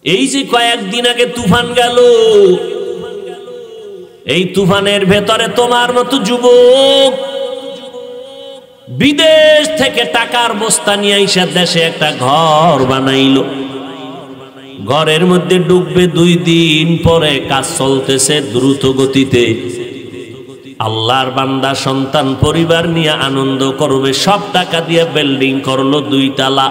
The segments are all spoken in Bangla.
এই যে কয়েকদিন আগে তুফান গেল, এই তুফানের ভেতরে তোমার মতো যুবক বিদেশ থেকে টাকার বস্তা নিয়ে আইসা দেশে একটা ঘর বানাইলো। ঘরের মধ্যে ডুববে 2 দিন পরে, কাজ চলতেছে দ্রুত গতিতে। আল্লাহর বান্দা সন্তান পরিবার নিয়ে আনন্দ করবে, সব টাকা দিয়ে বিল্ডিং করলো 2 তালা।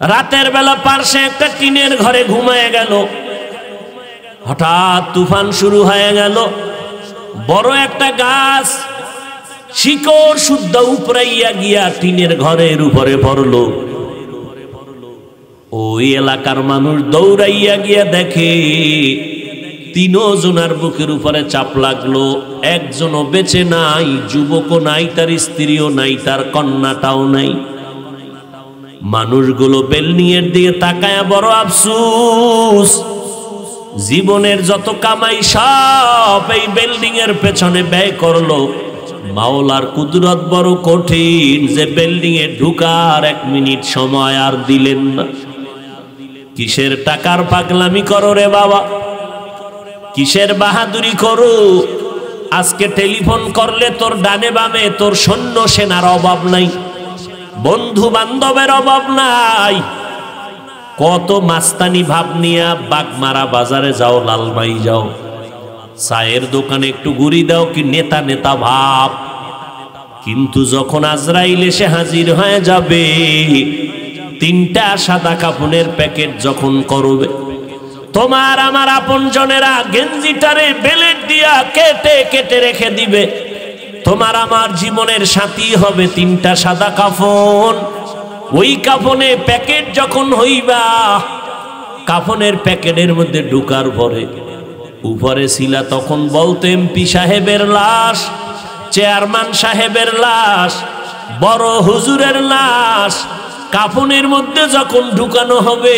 রাতের বেলা পার্শ্বে একটা টিনের ঘরে ঘুমায় গেল। হঠাৎ তুফান শুরু হয়ে গেল। বড় একটা গাছ শিকড় শুদ্ধ উপরাইয়া গিয়া টিনের ঘরের উপরে পড়লো। ওই এলাকার মানুষ দৌড়াইয়া গিয়া দেখে 3 জনের বুকের উপরে চাপ লাগলো। একজনও বেঁচে নাই, যুবকও নাই, তার স্ত্রীও নাই, তার কন্যাটাও নাই। মানুষগুলো বিল্ডিংয়ের দিকে তাকায়া বড় আফসোস, জীবনের যত কামাই সব এই বিল্ডিং এর পেছনে ব্যয় করলো। মাওলার কুদরত বড় কঠিন যে বিল্ডিং এ ঢুকার 1 মিনিট সময় আর দিলেন না। কিসের টাকার পাগলামি করো রে বাবা, কিসের বাহাদুরি করো? আজকে টেলিফোন করলে তোর ডানে বামে তোর সৈন্য সেনার অভাব নাই, বন্ধু বান্ধবের অভাব নাই। কত মাস্তানি ভাব নিয়া বাগমারা বাজারে যাও, লালমাই যাও, চায়ের দোকানে একটু ঘুরি দাও, কি নেতা নেতা ভাব। কিন্তু যখন আজরাইল এসে হাজির হয়ে যাবে, 3টা সাদা কাপড়ের প্যাকেট যখন করবে, তোমার আমার আপনজনেরা গেঞ্জিটারে বেলেট দিয়া কেটে কেটে রেখে দিবে। তোমার আমার জীবনের সাথী হবে 3টা সাদা কাফন। ওই কাফনে প্যাকেট যখন হইবা, কাফনের প্যাকেটের মধ্যে ঢুকার পরে উপরে ছিলা তখন বলতো এমপি সাহেবের লাশ, চেয়ারম্যান সাহেবের লাশ, বড় হুজুরের লাশ। কাফনের মধ্যে যখন ঢুকানো হবে,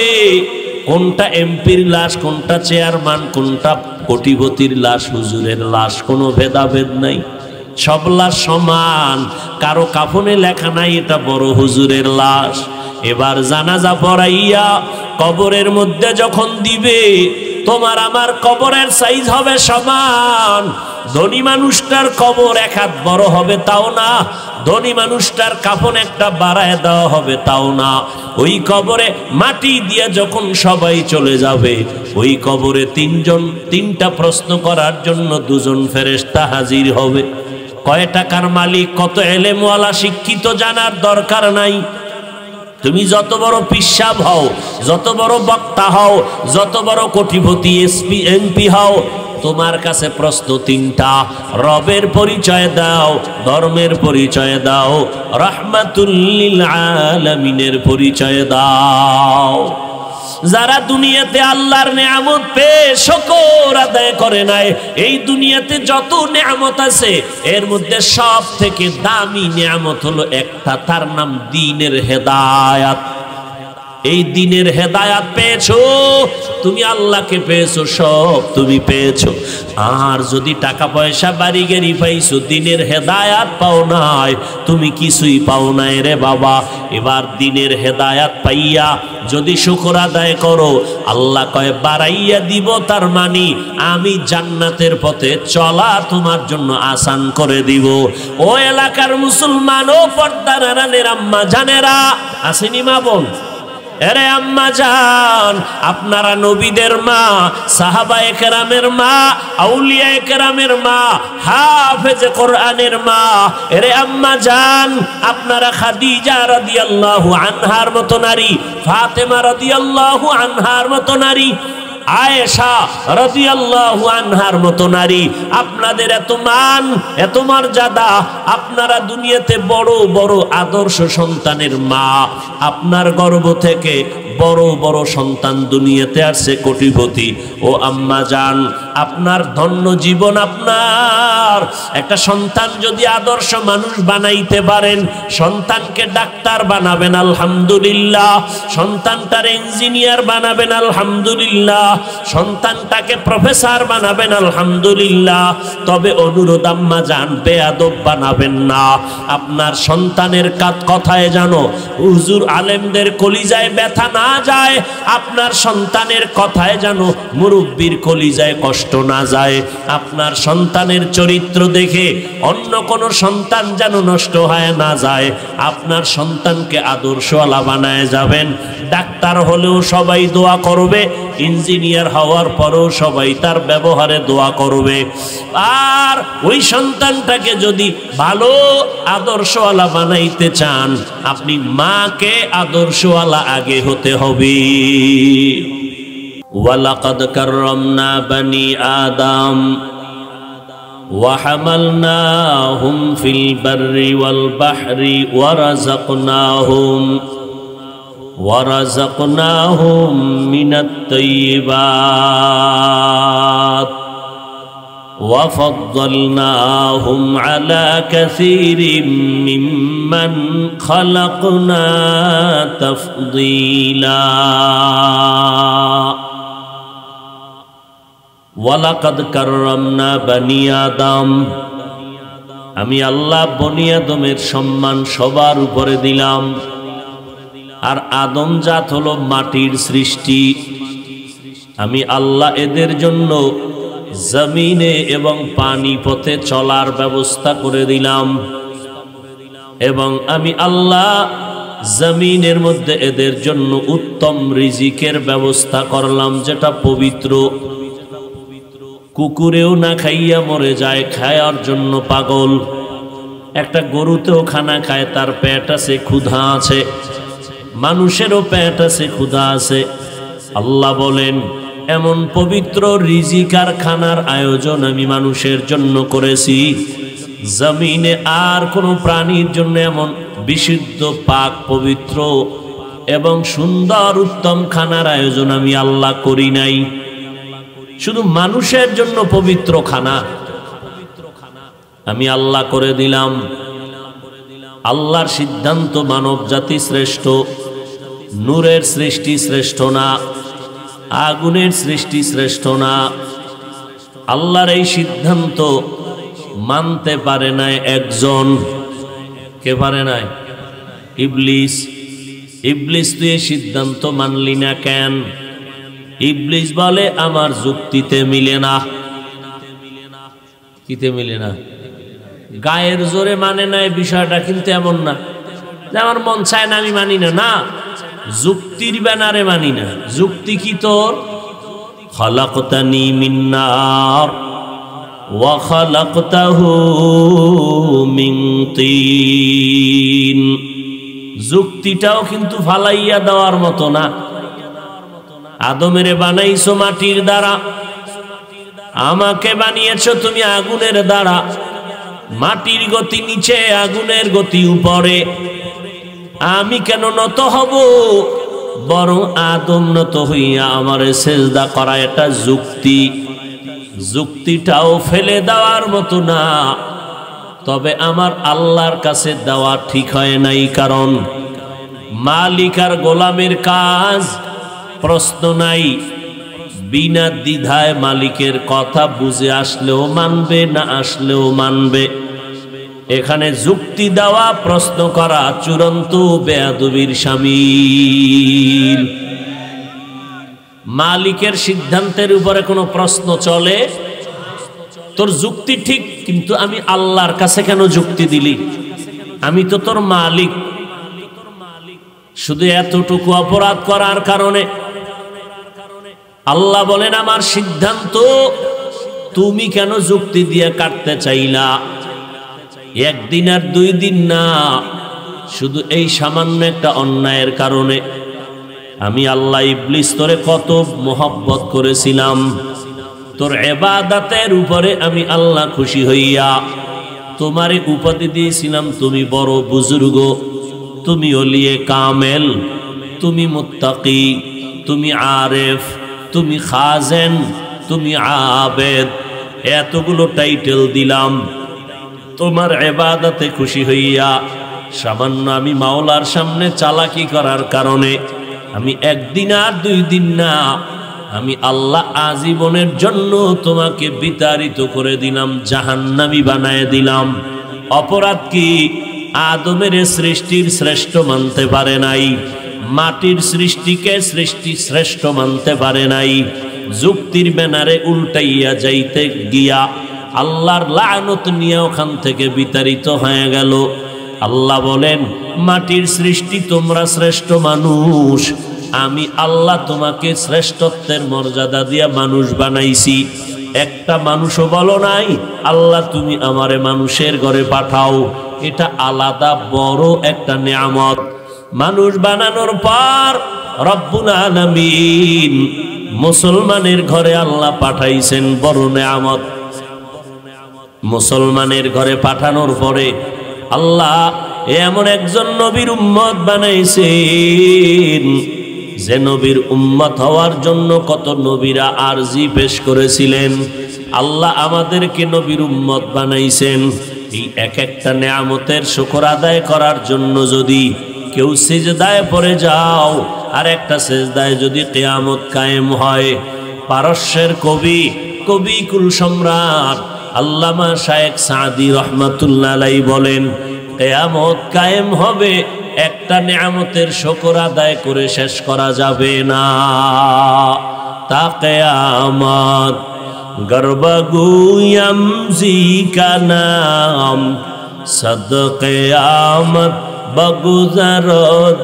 কোনটা এমপির লাশ, কোনটা চেয়ারম্যান, কোনটা কোটিপতির লাশ, হুজুরের লাশ, কোনো ভেদাভেদ নাই, সব লাশ সমান। কারো কাফনে লেখা নাই এটা বড় হুজুরের লাশ। এবার জানাজা পড়াইয়া কবরের মধ্যে যখন দিবে, তোমার আমার কবরের সাইজ হবে সমান। ধনী মানুষটার কবর 1 হাত বড় হবে তাও না, ধনী মানুষটার কাফন একটা বাড়ায় দেওয়া হবে তাও না। ওই কবরে মাটি দিয়ে যখন সবাই চলে যাবে, ওই কবরে 3টা প্রশ্ন করার জন্য 2 জন ফেরেশতা হাজির হবে। কয় টাকার মালিক, কত এলেমওয়ালা, শিক্ষিত, জানার দরকার নাই। তুমি যত বড় পিসাব হও, যত বড় বক্তা হও, যত বড় কোটিপতি এসপি এমপি হও, তোমার কাছে প্রশ্ন 3টা। রবের পরিচয় দাও, ধর্মের পরিচয় দাও, রাহমাতুল লিল আলামিনের পরিচয় দাও। যারা দুনিয়াতে আল্লাহর নেয়ামত পেয়ে শুকর আদায় করে নাই, এই দুনিয়াতে যত নেয়ামত আছে এর মধ্যে সব থেকে দামি নেয়ামত হলো একটা, তার নাম দ্বীনের হেদায়াত। এই দ্বীনের হেদায়াত পেয়েছো তুমি, আল্লাহকে পেয়েছো, সব তুমি পেয়েছো। আর যদি টাকা পয়সা বাড়ি গাড়ি পাইছো, দ্বীনের হেদায়াত পাও নাই, তুমি কিছুই পাও নাই রে বাবা। এবার দ্বীনের হেদায়াত পাইয়া যদি শুকর আদায় করো, আল্লাহ কয় বাড়াইয়া দিব, তার মানে আমি জান্নাতের পথে চলা তোমার জন্য আসান করে দিব। ও এলাকার মুসলমান, ও পর্দার আড়ালের আম্মা জানেরা, আসেনি মা বোন? এরে আম্মা জান, আপনারা নবীদের মা, সাহাবায়ে কেরামের মা, আউলিয়ায়ে কেরামের মা, হাফেজে কোরআনের মা। এরে আম্মা জান, আপনারা খাদিজা রাদিয়াল্লাহু আনহার মতো নারী, ফাতেমা রাদিয়াল্লাহু আনহার মতো নারী, আয়েশা রাদিয়াল্লাহু আনহার মতো নারী, আপনাদের এত মান, এত মর্যাদা। আপনারা দুনিয়াতে বড় বড় আদর্শ সন্তানের মা, আপনার গর্ভ থেকে বড় বড় সন্তান দুনিয়াতে আসছে কোটিপতি। ও আম্মা জান, আপনার ধন্য জীবন। আপনার একটা সন্তান যদি আদর্শ মানুষ বানাইতে পারেন, সন্তানকে ডাক্তার বানাবেন আলহামদুলিল্লাহ, সন্তানটার ইঞ্জিনিয়ার বানাবেন আলহামদুলিল্লাহ, সন্তানটাকে প্রফেসর বানাবেন আলহামদুলিল্লাহ। তবে অনুরোধ আম্মা জান, বেয়াদব বানাবেন না। আপনার সন্তানের কথায় জানো হুজুর আলেমদের কলিজায় ব্যথা না না যায়, আপনার সন্তানের কথায় যেন মুরব্বির কলিজায় কষ্ট না যায়, আপনার সন্তানের চরিত্র দেখে অন্য কোনো সন্তান যেন নষ্ট হয়ে না যায়, আপনার সন্তানকে আদর্শওয়ালা বানায় যাবেন। ডাক্তার হলেও সবাই দোয়া করবে, ইঞ্জিনিয়ার হওয়ার পরেও সবাই তার ব্যবহারে দোয়া করবে। আর ওই সন্তানটাকে যদি ভালো আদর্শওয়ালা বানাইতে চান, আপনি মাকে আদর্শওয়ালা আগে হতে হবে। ওয়ালাকাদ কাররামনা বানি আদম وحملناهم في البر والبحر ورزقناهم من الطيبات وفضلناهم على كثير ممن خلقنا تفضيلا ওয়ালাকাদ কাররামনা বানি আদম, আমি আল্লাহ বনি আদমের সম্মান সবার উপরে দিলাম। আর আদম জাত হলো মাটির সৃষ্টি। আমি আল্লাহ এদের জন্য জমিনে এবং পানি পথে চলার ব্যবস্থা করে দিলাম, এবং আমি আল্লাহ জমিনের মধ্যে এদের জন্য উত্তম রিজিকের ব্যবস্থা করলাম, যেটা পবিত্র। কুকুরেও না খাইয়া মরে যায়, খায়ার জন্য পাগল। একটা গরুতেও খানা খায়, তার পেট আছে, ক্ষুধা আছে। মানুষেরও পেট আছে, ক্ষুধা আছে। আল্লাহ বলেন, এমন পবিত্র রিজিক আর খানার আয়োজন আমি মানুষের জন্য করেছি, জমিনে আর কোনো প্রাণীর জন্য এমন বিশুদ্ধ পাক পবিত্র এবং সুন্দর উত্তম খানার আয়োজন আমি আল্লাহ করি নাই। শুধু মানুষের জন্য পবিত্র খানা আমি আল্লাহ করে দিলাম। আল্লাহর সিদ্ধান্ত মানব জাতি শ্রেষ্ঠ, নূরের সৃষ্টি শ্রেষ্ঠ না, আগুনের সৃষ্টি শ্রেষ্ঠ না। আল্লাহর এই সিদ্ধান্ত মানতে পারে নাই একজন। কে পারে নাই? ইবলিস। ইবলিস তুই এই সিদ্ধান্ত মানলি না কেন? ইবলিস বলে আমার যুক্তিতে মিলে না। কিতে মিলে না? গায়ের জোরে মানে না, বিষয়টা কিন্তু এমন না যে আমার মন চায় না আমি মানি না। না, যুক্তির ব্যানারে মানি না। যুক্তি কি তোর? খালাকতানি মিন নার ওয়া খালাকতাহু মিন তিন। যুক্তিটাও কিন্তু ফালাইয়া দেওয়ার মতো না। আদমেরে বানাইছো মাটির দ্বারা, আমাকে বানিয়েছো তুমি আগুনের দ্বারা। মাটির গতি নিচে, আগুনের গতি উপরে। আমি কেন নত হব? বরং আদম নত হইয়া আমারে সেজদা করা, এটা যুক্তি। যুক্তিটাও ফেলে দেওয়ার মতো না। তবে আমার আল্লাহর কাছে দেওয়া ঠিক হয় নাই, কারণ মালিক আর গোলামের কাজ প্রশ্ন নাই। বিনা দ্বিধায় মালিকের কথা বুঝে আসলেও মানবে, না আসলেও মানবে। এখানে যুক্তি দেওয়া, প্রশ্ন করা চূড়ান্ত বেয়াদবির শামিল। মালিকের সিদ্ধান্তের উপরে কোনো প্রশ্ন চলে? তোর যুক্তি ঠিক, কিন্তু আমি আল্লাহর কাছে কেন যুক্তি দিলি? আমি তো তোর মালিক। শুধু এতটুকু অপরাধ করার কারণে আল্লাহ বলেন আমার সিদ্ধান্ত তুমি কেন যুক্তি দিয়ে কাটতে চাইলা? একদিন আর 2 দিন না, শুধু এই সামান্য একটা অন্যায়ের কারণে আমি আল্লাহ ইবলিস তোরে কত মোহব্বত করেছিলাম। তোর ইবাদতের উপরে আমি আল্লাহ খুশি হইয়া তোমারে উপাধি দিয়েছিলাম তুমি বড় বুজুর্গ, তুমি ওলিয়ে কামেল, তুমি মুত্তাকি, তুমি আরেফ, তুমি খাজেন, তুমি আবেদ। এতগুলো টাইটেল দিলাম তোমার ইবাদতে খুশি হইয়া। সামান্য আমি মাওলার সামনে চালাকি করার কারণে আমি একদিন আর 2 দিন না, আমি আল্লাহ আজীবনের জন্য তোমাকে বিতাড়িত করে দিলাম, জাহান্নামী বানায় দিলাম। অপরাধ কি? আদমের সৃষ্টির শ্রেষ্ঠ মানতে পারে নাই, মাটির সৃষ্টিকে সৃষ্টি শ্রেষ্ঠ মানতে পারে নাই, যুক্তির ব্যানারে উল্টাইয়া যাইতে গিয়া আল্লাহর লানত নিয়ে ওখান থেকে বিতাড়িত হয়ে গেল। আল্লাহ বলেন, মাটির সৃষ্টি তোমরা শ্রেষ্ঠ মানুষ, আমি আল্লাহ তোমাকে শ্রেষ্ঠত্বের মর্যাদা দিয়া মানুষ বানাইছি। একটা মানুষও বলো নাই আল্লাহ তুমি আমারে মানুষের ঘরে পাঠাও। এটা আলাদা বড় একটা নিয়ামত। মানুষ বানানোর পর রব্বুল আলামিন মুসলমানের ঘরে আল্লাহ পাঠাইছেন বড় নিয়ামত। মুসলমানের ঘরে পাঠানোর পরে আল্লাহ এমন একজন নবীর উম্মত বানাইছেন যে নবীর উম্মত হওয়ার জন্য কত নবীরা আরজি পেশ করেছিলেন। আল্লাহ আমাদেরকে নবীর উম্মত বানাইছেন। এই এক একটা নিয়ামতের শুকর আদায় করার জন্য যদি কেউ সিজদায় পড়ে যাও, আর একটা সিজদায় যদি কিয়ামত কায়েম হয়, পারস্যের কবি কুল সম্রাট আল্লামা শায়েখ সাদি রহমাতুল্লাহ আলাইহি বলেন, কিয়ামত কায়েম হবে, একটা নিয়ামতের শুকর আদায় করে শেষ করা যাবে না। তা কিয়ামত গর্বগুয়াম জিকা নাম সদ কিয়ামত বগুজার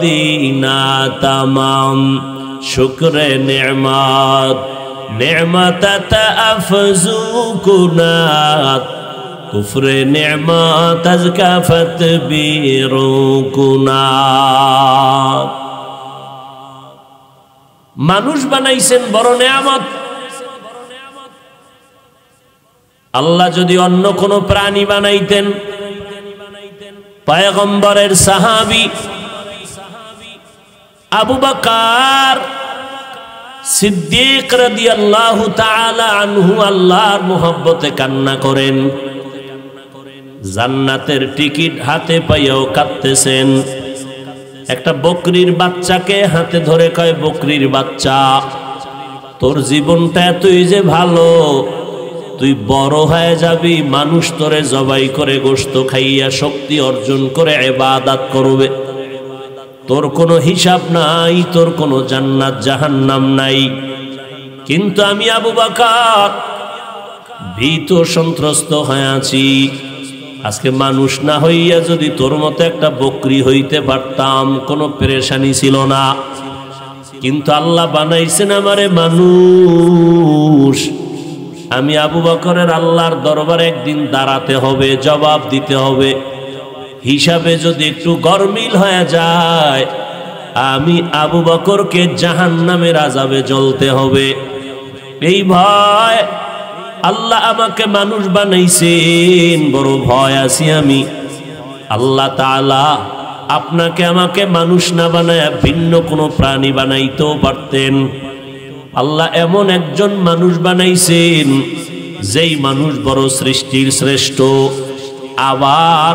দিনা তামাম শুকরে নিয়ামত নিয়ামত আফজু কুনাত কুফরে নিয়ামত আজকাফত বিরু কুনাত। মানুষ বানাইছেন বড় নিয়ামত। আল্লাহ যদি অন্য কোন প্রাণী বানাইতেন, পয়গম্বরের সাহাবী আবু বকর সিদ্দিক রাদিয়াল্লাহু তাআলা আনহু আল্লাহর মুহাব্বতে কান্না করেন, জান্নাতের টিকিট হাতে পাইয়াও কাঁদতেছেন। একটা বকরির বাচ্চাকে হাতে ধরে কয়, বকরির বাচ্চা, তোর জীবনটা এতই যে ভালো, তুই বড় হয়ে যাবি, মানুষ তোরে জবাই করে গোশত খাইয়া শক্তি অর্জন করে ইবাদত করবে, তোর কোনো হিসাব নাই, তোর কোনো জান্নাত জাহান্নাম নাই। কিন্তু আমি আবু বকর ভীত সন্ত্রস্ত হয়ে আছি। আজকে মানুষ না হইয়া যদি তোর মতো একটা বকরি হইতে পারতাম, কোনো পেরেশানি ছিল না। কিন্তু আল্লাহ বানাইছেন আমারে মানুষ। আমি আবু বকরের আল্লাহর দরবারে একদিন দাঁড়াতে হবে, জবাব দিতে হবে। হিসাবে যদি একটু গরমিল হয়ে যায়, আমি আবু বকরকে জাহান্নামের আযাবে জ্বলতে হবে। এই ভয় আল্লাহ আমাকে মানুষ বানাইছেন, বড় ভয় আছি আমি। আল্লাহ তাআলা আপনাকে আমাকে মানুষ না বানায় ভিন্ন কোনো প্রাণী বানাইতেও পারতেন। আল্লাহ এমন একজন মানুষ বানাইছেন যেই মানুষ বড় সৃষ্টির শ্রেষ্ঠ। আবার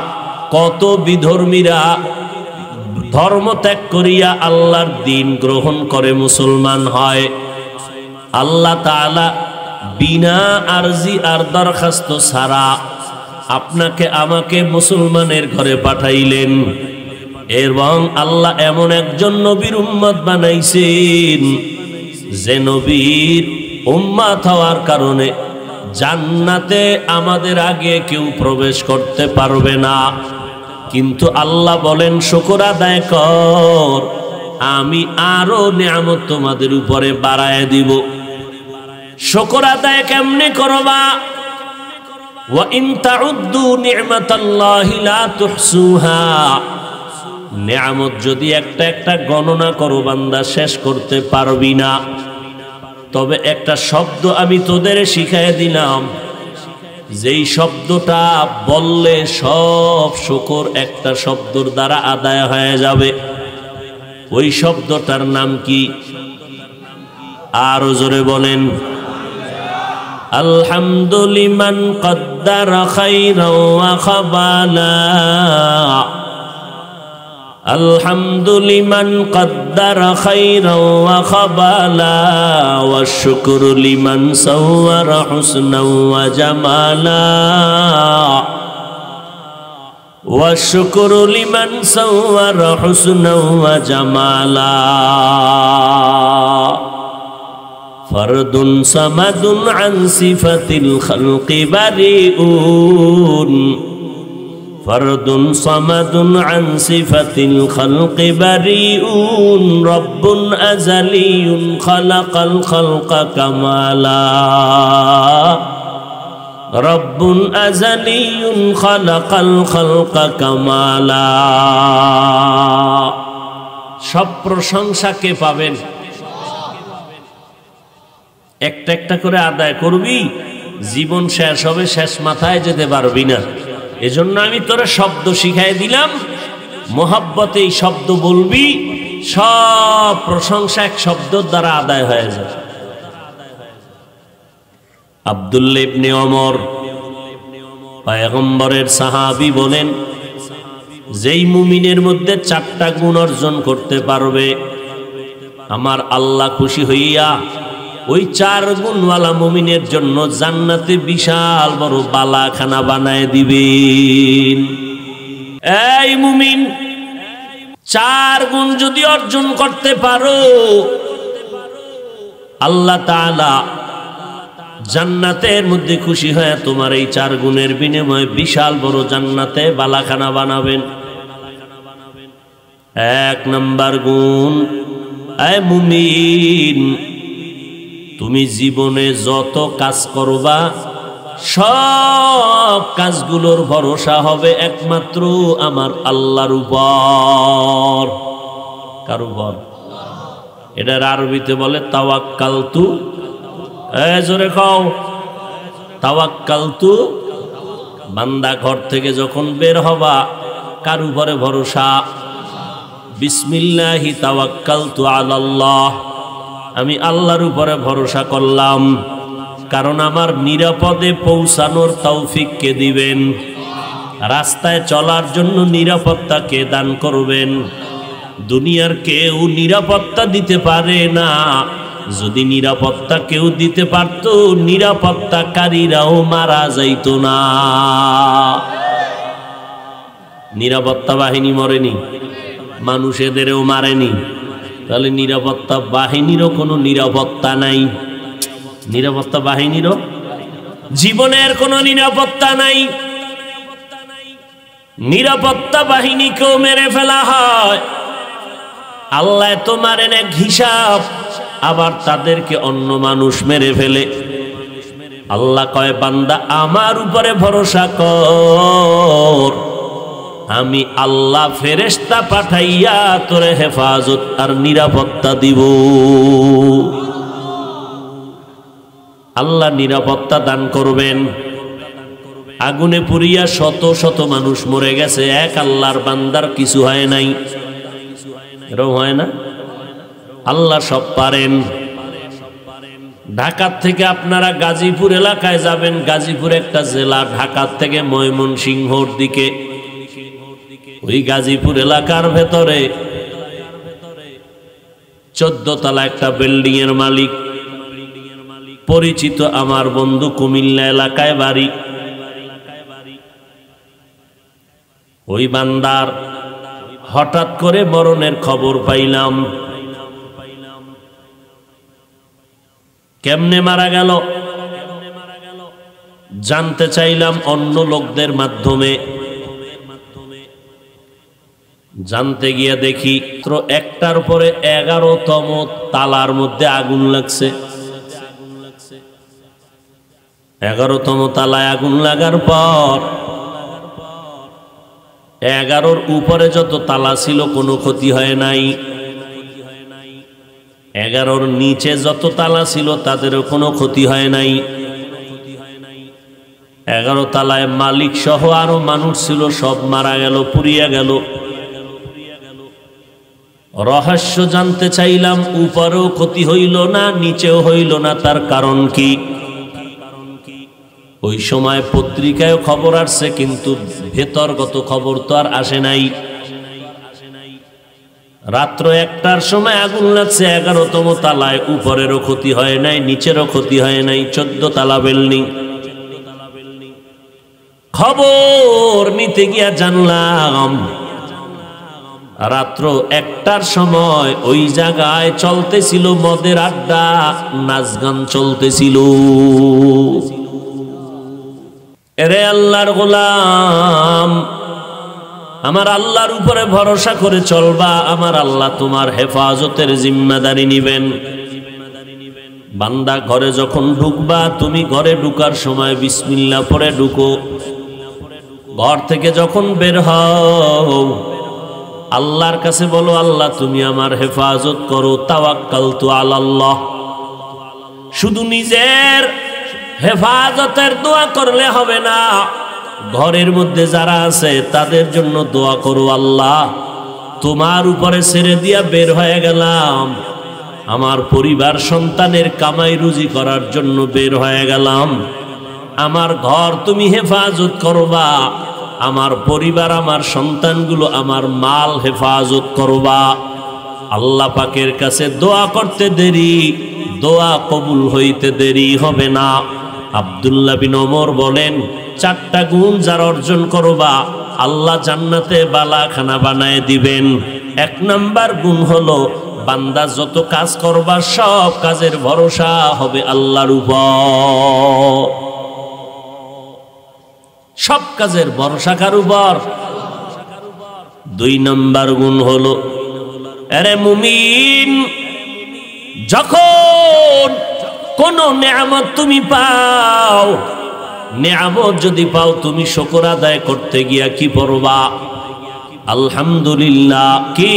কত বিধর্মীরা ধর্ম ত্যাগ করিয়া আল্লাহর দ্বীন গ্রহণ করে মুসলমান হয়। আল্লাহ তাআলা বিনা আরজি আর দরখাস্ত ছাড়া আপনাকে আমাকে মুসলমানের ঘরে পাঠাইলেন, এবং আল্লাহ এমন একজন নবীর উম্মত বানাইছেন যে নবীর উম্মত হওয়ার কারণে জান্নাতে আমাদের আগে কেউ প্রবেশ করতে পারবে না। কিন্তু আল্লাহ বলেন, শুকর আদায় কর, আমি আরো নিয়ামত তোমাদের উপরে বাড়ায় দিব। শুকর আদায় কেমনে করবা? ওয়া ইন তাউদ্দু নি'মাতাল্লাহি লা তুহসুহা। নিয়ামত যদি একটা একটা গণনা করো বান্দা, শেষ করতে পারবি না। তবে একটা শব্দ আমি তোদের শিখাই দিলাম, যেই শব্দটা বললে সব শুকর একটা শব্দর দ্বারা আদায় হয়ে যাবে। ওই শব্দটার নাম কি? আরো জোরে বলেন। আলহামদুলিমান কদ্দারা খাইরাও ওয়া খাবালা। আলহামদুলিমান কদ্দারা খাইরাও ওয়া খাবালা ওয়া শুকরু লিমান সাওয়ারা হুসনাও ওয়া জামালা والشكر لمن صور حسنا وجمالا فرد صمد عن صفة الخلق بريء فرد صمد عن صفة الخلق بريء رب أزلي خلق الخلق كمالا رب أزلي خلق الخلق كمالا সব প্রশংসা কে পাবেন? একটা একটা করে আদায় করবি, জীবন শেষ হবে, শেষ মাথায় যেতে পারবি না। এজন্য আমি তোরা শব্দ শিখাই দিলাম, মোহাব্বতে এই শব্দ বলবি, সব প্রশংসা এক শব্দের দ্বারা আদায় হয়ে যায়। আব্দুল্লাহ ইবনে ওমর পয়গম্বরের সাহাবী বলেন, যেই মুমিনের মধ্যে 4টা গুণ অর্জন করতে পারবে, আমার আল্লাহ খুশি হইয়া ওই 4 গুণওয়ালা মুমিনের জন্য জান্নাতে বিশাল বড় বালাখানা বানায় দিবেন। এই মুমিন, 4 গুণ যদি অর্জন করতে পারো, আল্লাহ তাআলা জান্নাতের মধ্যে খুশি হয়ে তোমার এই 4 গুণের বিনিময়ে বিশাল বড় জান্নাতে বালাখানা বানাবেন। 1 নাম্বার গুণ, এ মুমিন, তুমি জীবনে যত কাজ করবা সব কাজগুলোর ভরসা হবে একমাত্র আমার আল্লাহর উপর। কার উপর? এটার আরবিতে বলে তাওয়াক্কালতু। জোরে কও, তাওয়াক্কালতু। বান্দা ঘর থেকে যখন বের হবা, কার উপরে ভরসা? বিসমিল্লাহি তাওয়াক্কালতু আলাল্লাহ, আমি আল্লাহর উপরে ভরসা করলাম, কারণ আমার নিরাপদে পৌঁছানোর তৌফিক কে দিবেন? রাস্তায় চলার জন্য নিরাপত্তা কে দান করবেন? দুনিয়ার কেউ নিরাপত্তা দিতে পারে না। যদি নিরাপত্তা কেউ দিতে পারত, নিরাপত্তাকারীরাও মারা যাইত না। নিরাপত্তা বাহিনী মরেনি, মানুষেদেরও মারেনি, তাহলে নিরাপত্তা বাহিনীরও কোনো নিরাপত্তা নাই। নিরাপত্তা বাহিনীরও জীবনের কোনো নিরাপত্তা নাই। নিরাপত্তা বাহিনীকেও মেরে ফেলা হয়। আল্লাহ তো মারেন এক হিসাব, আবার তাদেরকে অন্য মানুষ মেরে ফেলে। আল্লাহ কয়, বান্দা আমার উপরে ভরসা কর, আমি আল্লাহ ফেরেশতা পাঠাইয়া তোরে হেফাজত আর নিরাপত্তা দিব। আল্লাহ নিরাপত্তা দান করবেন। আগুনে পুড়িয়া শত শত মানুষ মরে গেছে, এক আল্লাহর বান্দার কিছু হয় নাই। এরকম হয় না? আল্লাহ সব পারেন। ঢাকা থেকে আপনারা গাজীপুর এলাকায় যাবেন, গাজীপুর একটা জেলা, ঢাকা থেকে ময়মনসিংহর দিকে। ওই গাজীপুর এলাকার ভেতরে 14 তলা একটা বিল্ডিং এর মালিক, পরিচিত আমার বন্ধু, কুমিল্লা এলাকায় বাড়ি। ওই বান্দার হঠাৎ করে মরণের খবর পাইলাম। কেমনে মারা গেল জানতে চাইলাম অন্য লোকদের মাধ্যমে। জানতে গিয়ে দেখি একটার পরে 11তম তালার মধ্যে আগুন লাগছে। 11তম তালায় আগুন লাগার পর 11-র উপরে যত তালা ছিল কোনো ক্ষতি হয় নাই। 11-র নিচে যত তালা ছিল তাদেরও কোনো ক্ষতি হয় নাই। 11 তালায় মালিক সহ আরো মানুষ ছিল, সব মারা গেল, পুড়িয়া গেল। রহস্য জানতে চাইলাম, উপরেও ক্ষতি হইল না, নিচেও হইল না, তার কারণ কি? ওই সময় পত্রিকায় খবর আসছে, কিন্তু ভেতরগত খবর তো আর আসে নাই। রাত্র 1টার সময় আগুন লাগছে 11তম তালায়, উপরেরও ক্ষতি হয় নাই, নিচেরও ক্ষতি হয় নাই, 14 তালা বিল্ডিং। খবর নিতে গিয়া জানলাম রাত্র 1টার সময় ওই জায়গায় চলতেছিল মদের আড্ডা, নাচ গান চলতেছিল। এরে আল্লাহর গোলাম, আমার আল্লাহর উপরে ভরসা করে চলবা, আমার আল্লাহ তোমার হেফাজতের জিম্মাদারি নিবেন। বান্দা ঘরে যখন ঢুকবা, তুমি ঘরে ঢুকার সময় বিসমিল্লাহ পড়ে ঢুকো। ঘর থেকে যখন বের হও, আল্লাহর কাছে বলো, আল্লাহ তুমি আমার হেফাজত করো। তাওয়াক্কালতু আলাল্লাহ। শুধু নিজের হেফাজতের দোয়া করলে হবে না, ঘরের মধ্যে যারা আছে তাদের জন্য দোয়া করো। আল্লাহ তোমার উপরে ছেড়ে দিয়া বের হয়ে গেলাম, আমার পরিবার সন্তানের কামাই রুজি করার জন্য বের হয়ে গেলাম, আমার ঘর তুমি হেফাজত করবা, আমার পরিবার, আমার সন্তানগুলো, আমার মাল হেফাজত করবা। আল্লাহ পাকের কাছে দোয়া করতে দেরি, দোয়া কবুল হইতে দেরি হবে না। আব্দুল্লাহ বিন ওমর বলেন, 4টা গুণ যার অর্জন করবা, আল্লাহ জান্নাতে বালাখানা বানায় দিবেন। 1 নাম্বার গুণ হলো, বান্দা যত কাজ করবা সব কাজের ভরসা হবে আল্লাহর উপর। সব কাজের ভরসা কার উপর? 2 নাম্বার গুণ হলো, আরে মুমিন, যখন কোন নেয়ামত তুমি পাও, নেয়ামত যদি পাও, তুমি শুকর আদায় করতে গিয়া কি পড়বা? আলহামদুলিল্লাহ। কি?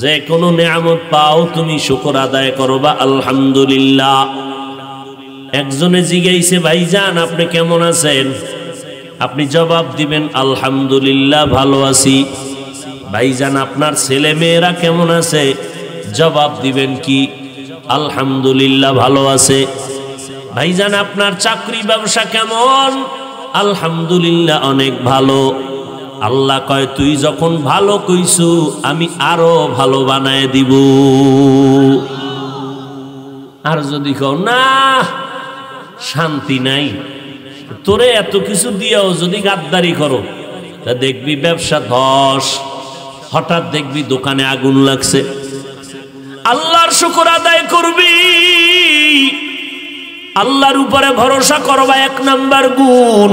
যে কোনো নেয়ামত পাও তুমি শুকর আদায় করবা আলহামদুলিল্লাহ। একজনে জিজ্ঞাসা, ভাইজান আপনি কেমন আছেন? আপনি জবাব দিবেন আলহামদুলিল্লাহ ভালো আছি। ভাইজান আপনার ছেলে মেয়েরা কেমন আছে? জবাব দিবেন কি? আলহামদুলিল্লাহ ভালো আছে। ভাইজান আপনার চাকরি ব্যবসা কেমন? আলহামদুলিল্লাহ অনেক ভালো। আল্লাহ কয়, তুই যখন ভালো কইছু আমি আরো ভালো বানায় দিব। আর যদি কও না শান্তি নাই, তোরে এত কিছু দিয়েও যদি গাদ্দারি করো, তা দেখবি ব্যবসা ধস, হঠাৎ দেখবি দোকানে আগুন লাগছে। আল্লাহর শুকর আদায় করবি, আল্লাহর উপরে ভরসা করবা। 1 নাম্বার গুণ,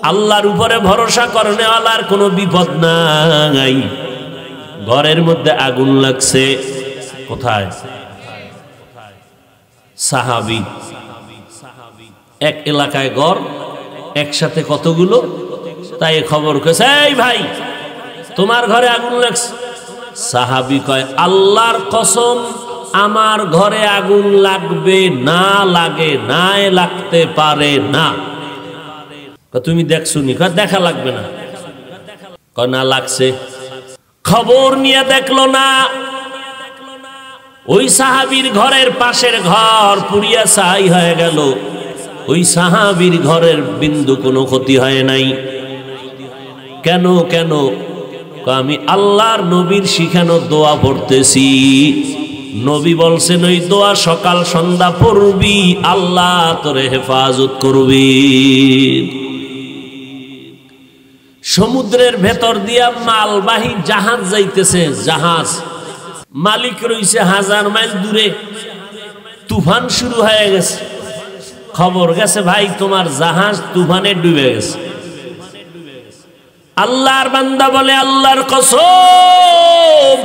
আল্লাহর উপরে ভরসা করনেওয়ালার কোনো বিপদ নাই। ঘরের মধ্যে আগুন লাগছে, কোথায়? সাহাবী, এক এলাকায় ঘর, একসাথে কতগুলো, তাই খবর কইছে, এই ভাই তোমার ঘরে আগুন লাগছে। সাহাবী কয়, আল্লাহর কসম আমার ঘরে আগুন লাগবে না, লাগে নাই, লাগতে পারে না। তুমি দেখছো নি? দেখা লাগবে না। কয় না লাগছে। খবর নিয়ে দেখলো না, ওই সাহাবীর ঘরের পাশের ঘর পুড়িয়া ছাই হয়ে গেল, ওই সাহাবীর ঘরের বিন্দু কোনো ক্ষতি হয় নাই। কেন? কেন? আমি আল্লাহর নবীর শিখানো দোয়া পড়তেছি। নবী বলছেন ওই দোয়া সকাল সন্ধ্যা পড়বি, আল্লাহ তোরে হেফাজত করবি। সমুদ্রের ভেতর দিয়া মালবাহী জাহাজ যাইতেছে, জাহাজ মালিক রইছে 1000 মাইল দূরে, তুফান শুরু হয়ে গেছে। খবর গেছে, ভাই তোমার জাহাজ তুফানে ডুবে গেছে। আল্লাহর বান্দা বলে, আল্লাহর কসম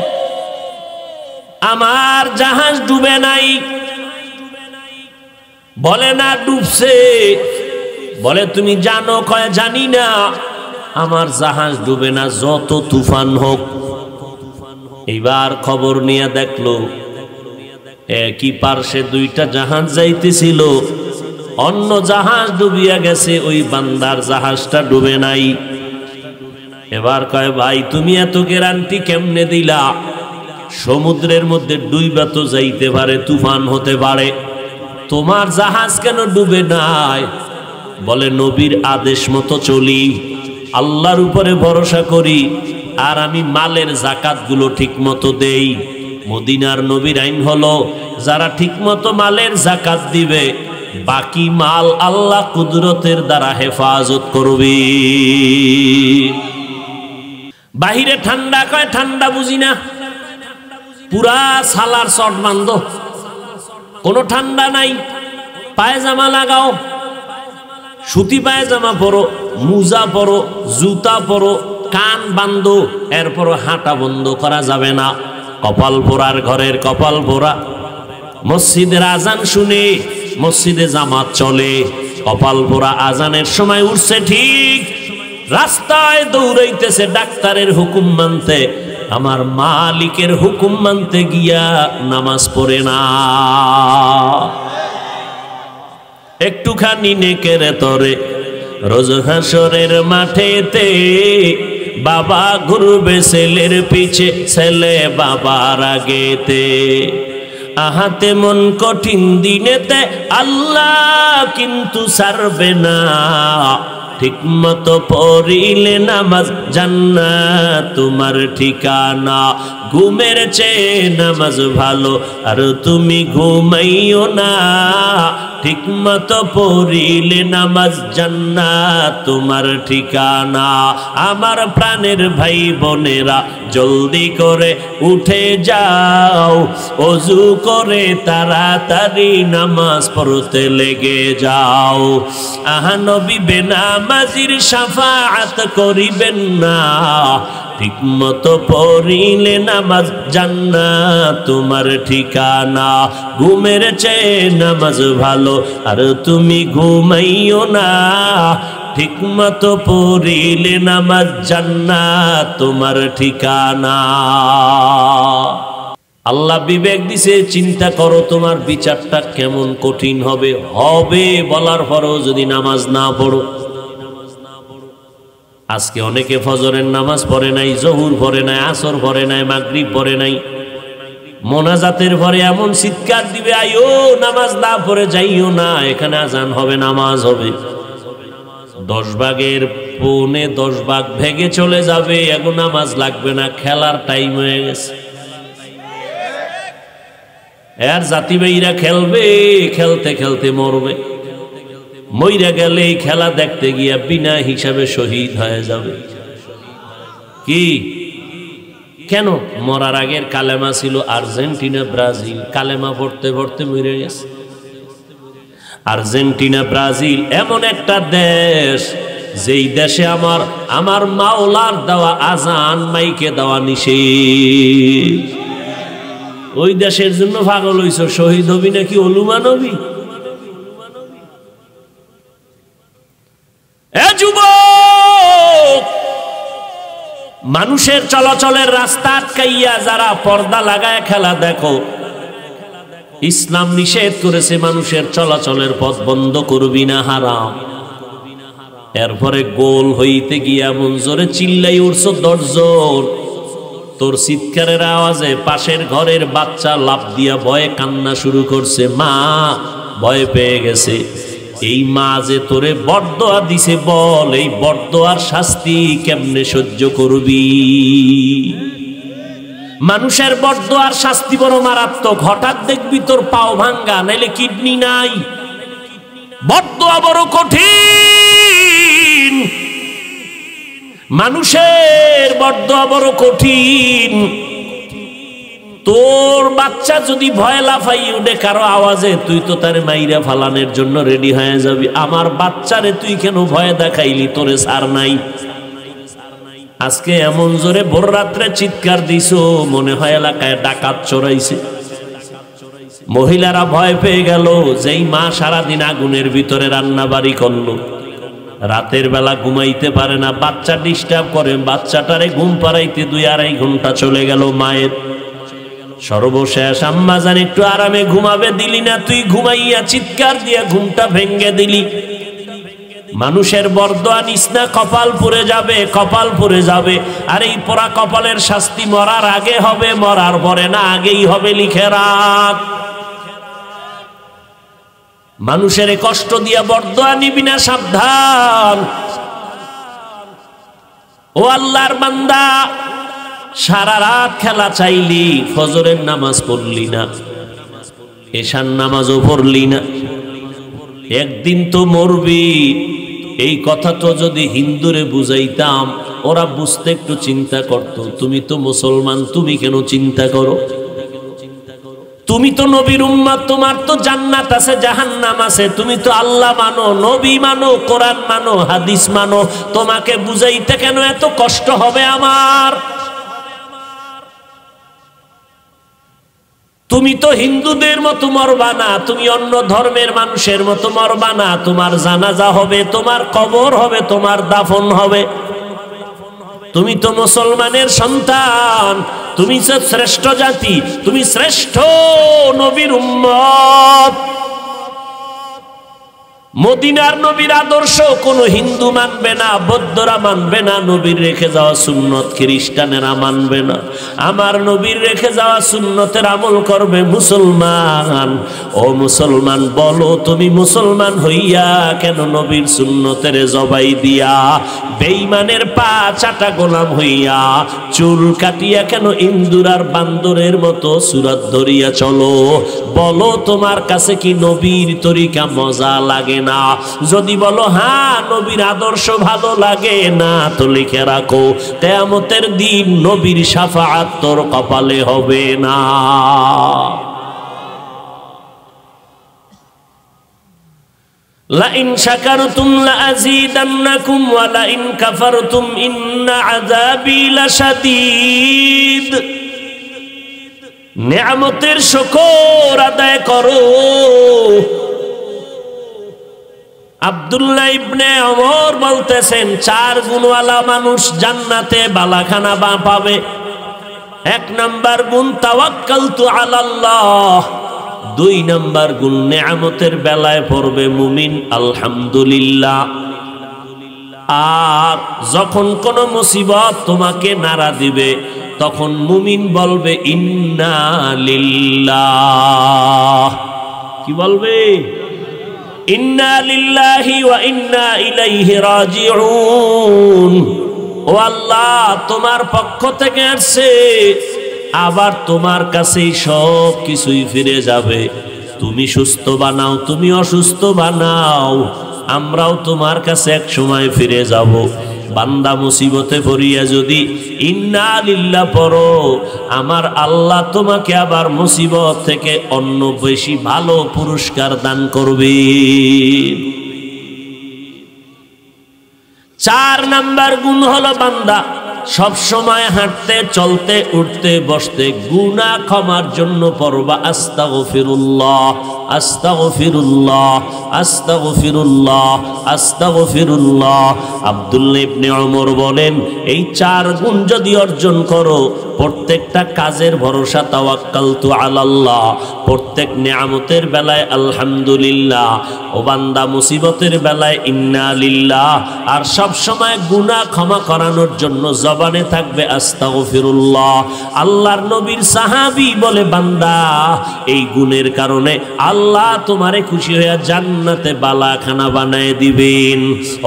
আমার জাহাজ ডুবে নাই। বলে না ডুবছে। বলে তুমি জানো? কয় জানি না। আমার জাহাজ ডুবে না, যত তুফান হোক। এইবার খবর নিয়ে দেখলো, একই পার্শ্বে 2টা জাহাজ যাইতেছিল, অন্য জাহাজ ডুবিয়া গেছে, ওই বান্দার জাহাজটা ডুবে নাই। এবার কয়, ভাই তুমি এত গ্যারান্টি কেমনে দিলা? সমুদ্রের মধ্যে ডুইবা তো যাইতে পারে, তুফান হতে পারে, তোমার জাহাজ কেন ডুবে নাই? বলে নবীর আদেশ মতো চলি, আল্লাহর উপরে ভরসা করি, আর আমি মালের যাকাত গুলো ঠিক মতো দেই। মদিনার নবীর আইন হলো, যারা ঠিক মতো মালের যাকাত দিবে বাকি মাল আল্লাহ কুদরতের দ্বারা হেফাজত করবে। বাহিরে ঠান্ডা কয় ঠান্ডা বুঝি না, পুরা সালার শর্ট বান্ধ, কোনো ঠান্ডা নাই। পায়জামা লাগাও, সুতি পায়জামা পরো, মুজা পরো, জুতা পরো, কান বান্ধো, এরপর হাঁটা বন্ধ করা যাবে না। কপাল পোড়ার ঘরের কপাল পোড়া, মসজিদের আজান শুনে মসজিদে জামাত চলে, কপাল পোড়া আজানের সময় উঠছে ঠিক, রাস্তায় দৌড়াইতেছে ডাক্তারের হুকুম মানতে, আমার মালিকের হুকুম মানতে গিয়া নামাজ পড়ে না। একটুখানি নেকের তরে রোজ হাসরের মাঠেতে, বাবা ঘুরবে ছেলের পিছে, ছেলে বাবার আগেতে। আহাতে মন কঠিন দিনেতে আল্লাহ কিন্তু ছাড়বে না, ঠিক মতো পড়িলে নামাজ জান্নাত তোমার ঠিকানা। ঘুমের চেয়ে নামাজ ভালো আর তুমি ঘুমাইও না, ঠিক মতো পড়িলে নামাজ জান্নাত তোমার ঠিকানা। আমার প্রাণের ভাই বোনেরা জলদি করে উঠে যাও, ওযু করে তাড়াতাড়ি নামাজ পড়তে লেগে যাও। আহা নবী বেনামাজির শাফাআত করিবেন না, ঠিক মতো পড়িলে নামাজ জান্নাত তোমার ঠিকানা। ঘুমের চেয়ে নামাজ ভালো আর তুমি ঘুমাইও না, ঠিক মতো পড়িলে নামাজ জান্নাত তোমার ঠিকানা। আল্লাহ বিবেক দিছে, চিন্তা করো তোমার বিচারটা কেমন কঠিন হবে। হবে বলার পরও যদি নামাজ না পড়ো। আজকে অনেকে ফজরের নামাজ পড়ে নাই, জহুর পড়ে নাই, আসর পড়ে নাই, মাগরিব পড়ে নাই, মোনাজাতের পরে এমন চিৎকার দিবে, আইও নামাজ না পড়ে যাইও না, এখানে আজান হবে, নামাজ হবে। 10 ভাগের পৌনে 10 ভাগ ভেঙে চলে যাবে, এখন নামাজ লাগবে না, খেলার টাইম হয়ে গেছে। এর জাতি ভাইরা খেলবে, খেলতে খেলতে মরবে, মইরা গেলে এই খেলা দেখতে গিয়া বিনা হিসাবে শহীদ হয়ে যাবে। কি কেন? মরার আগের কালেমা ছিল আর্জেন্টিনা ব্রাজিল, কালেমা পড়তে পড়তে মরে গেছে। আর্জেন্টিনা ব্রাজিল এমন একটা দেশ, যেই দেশে আমার মাওলার দেওয়া আজান মাইকে দেওয়া নিষেধ। ওই দেশের জন্য পাগল হইছ, শহীদ হবি নাকি অলুমান হবি? যুবক, মানুষের চলাচলের রাস্তা আটকাইয়া যারা পর্দা লাগায় খেলা দেখো, ইসলাম নিষেধ করেছে মানুষের চলাচলের পথ বন্ধ করবি না, হারাম। এরপরে গোল হইতে গিয়া মন জোরে চিল্লাই উঠছ 10 জন, তোর চিৎকারের আওয়াজে পাশের ঘরের বাচ্চা লাফ দিয়া ভয়ে কান্না শুরু করছে, মা ভয় পেয়ে গেছে। এই মা যে তোরে বরদোয়া দিছে, বল এই বরদোয়ার শাস্তি কেমনে সহ্য করবি? মানুষের বরদোয়ার শাস্তি বড় মারাত্মক। হঠাৎ দেখবি তোর পাও ভাঙ্গা, নাইলে কিডনি নাই। বরদোয়া বড় কঠিন, মানুষের বরদোয়া বড় কঠিন। তোর বাচ্চা যদি ভয় লাফাই উঠে কারো আওয়াজে, তুই তো তার মাইরা ফালানোর জন্য রেডি হয়ে যাবি। আমার বাচ্চারে তুই কেন ভয় দেখাইলি? তোরে সার নাই। আজকে এমন জোরে ভোর রাত্রে চিৎকার দিছো, মনে হয় এলাকায় ডাকাত চড়াইছে। মহিলারা ভয় পেয়ে গেল, যেই মা সারাদিন আগুনের ভিতরে রান্না বাড়ি করলো, রাতের বেলা ঘুমাইতে পারে না, বাচ্চা ডিস্টার্ব করে, বাচ্চাটারে ঘুম পাড়াইতে 2-2.5 ঘন্টা চলে গেল মায়ের। সর্বশেষ আম্মা জান একটু আরামে ঘুমাবে, দিলি না, তুই ঘুমাইয়া চিৎকার দিয়া ঘুমটা ভেঙ্গে দিলি। মানুষের বরদোয়া নিস না, কপাল পুড়ে যাবে, কপাল পুড়ে যাবে। আর এই পোড়া কপালের শাস্তি মরার আগে হবে, মরার পরে না, আগেই হবে, লিখে রাখ। মানুষের কষ্ট দিয়া বরদোয়া নিবি না, সাবধান। ও আল্লাহর বান্দা, সারা রাত খেলা চাইলি, ফজরের নামাজ পড়লি না, এশার নামাজও পড়লি না, একদিন তো মরবি। এই কথা তো যদি হিন্দুরে বুঝাইতাম, ওরা বুঝতে একটু চিন্তা করত। তুমি তো মুসলমান, তুমি কেন চিন্তা করো? তুমি তো নবীর উম্মত, তোমার তো জান্নাত আছে জাহান্নাম আছে, তুমি তো আল্লাহ মানো, নবী মানো, কোরআন মানো, হাদিস মানো, তোমাকে বুঝাইতে কেন এত কষ্ট হবে আমার? তুমি তো হিন্দুদের মতো মরবা না, তুমি অন্য ধর্মের মানুষের মতো মরবা না। তোমার জানাজা হবে, তোমার কবর হবে, তোমার দাফন হবে। তুমি তো মুসলমানের সন্তান, তুমি তো শ্রেষ্ঠ জাতি, তুমি শ্রেষ্ঠ নবীর উম্মত। মদিনার নবীর আদর্শ কোনো হিন্দু মানবে না, বৌদ্ধরা মানবে না, নবীর রেখে যাওয়া সুন্নত খ্রিস্টানেরা মানবে না। আমার নবীর রেখে যাওয়া সুন্নতের আমল করবে মুসলমান। ও মুসলমান, বলো তুমি মুসলমান হইয়া কেন নবীর সুন্নতের জবাই দিয়া, বেঈমানের পা চাটা গোলাম হইয়া, চুল কাটিয়া কেন ইন্দুর আর বান্দরের মতো সুরত ধরিয়া চলো? বলো তোমার কাছে কি নবীর তরিকা মজা লাগে না? যদি বলো হ্যাঁ নবীর আদর্শ ভালো লাগে না, তো লিখে রাখো কিয়ামতের দিন নবীর শাফাআত তোর কপালে হবে না। লাইন শাকারতুম লাযীদান্নাকুম ওয়া লাইন কাফারতুম ইন্না আযাবী লাশাদীদ। নিয়ামতের শুকর আদায় করো। আব্দুল্লাহ ইবনে ওমর বলতেছেন, 4 গুণওয়ালা মানুষ জান্নাতে বালাখানা পাবে। 1 নাম্বার গুণ তাওয়াক্কালতু আলাল্লাহ। 2 নাম্বার গুণ নিয়ামতের বেলায় পড়বে মুমিন আলহামদুলিল্লাহ। আর যখন কোন মুসিবত তোমাকে নাড়া দিবে, তখন মুমিন বলবে ইন্না লিল্লাহ। কি বলবে? ইন্না লিল্লাহি ওয়া ইন্না ইলাইহি রাজিউন। ও আল্লাহ, তোমার পক্ষ থেকে আসছে, আবার তোমার কাছেই সব কিছুই ফিরে যাবে। তুমি সুস্থ বানাও, তুমি অসুস্থ বানাও, আমরাও তোমার কাছে এক সময় ফিরে যাব। বান্দা মুসিবতে পড়িয়া যদি ইন্না লিল্লাহ পড়ো, আমার আল্লাহ তোমাকে আবার মুসিবত থেকে অন্য বেশি ভালো পুরস্কার দান করবে। 4 নাম্বার গুণ হলো বান্দা সব সময় হাঁটতে চলতে উঠতে বসতে গুনাহ ক্ষমার জন্য পড়বা আস্তাগফিরুল্লাহ আস্তাগফিরুল্লাহ আস্তাগফিরুল্লাহ আস্তাগফিরুল্লাহ। আব্দুল্লাহ ইবনে ওমর বলেন, এই 4 গুণ যদি অর্জন করো, প্রত্যেকটা কাজের ভরসা তাওয়াক্কালতু আলাল্লাহ, প্রত্যেক নিয়ামতের বেলায় আলহামদুলিল্লাহ, ও বান্দা মুসিবতের বেলায় ইন্না লিল্লাহ, আর সব সময় গুনাহ ক্ষমা করানোর জন্য জবানে থাকবে আস্তাগফিরুল্লাহ। আল্লাহর নবীর সাহাবী বলে, বান্দা এই গুণের কারণে আল্লাহ তোমারে খুশি হয়ে জান্নাতে বালাখানা বানায় দিবেন।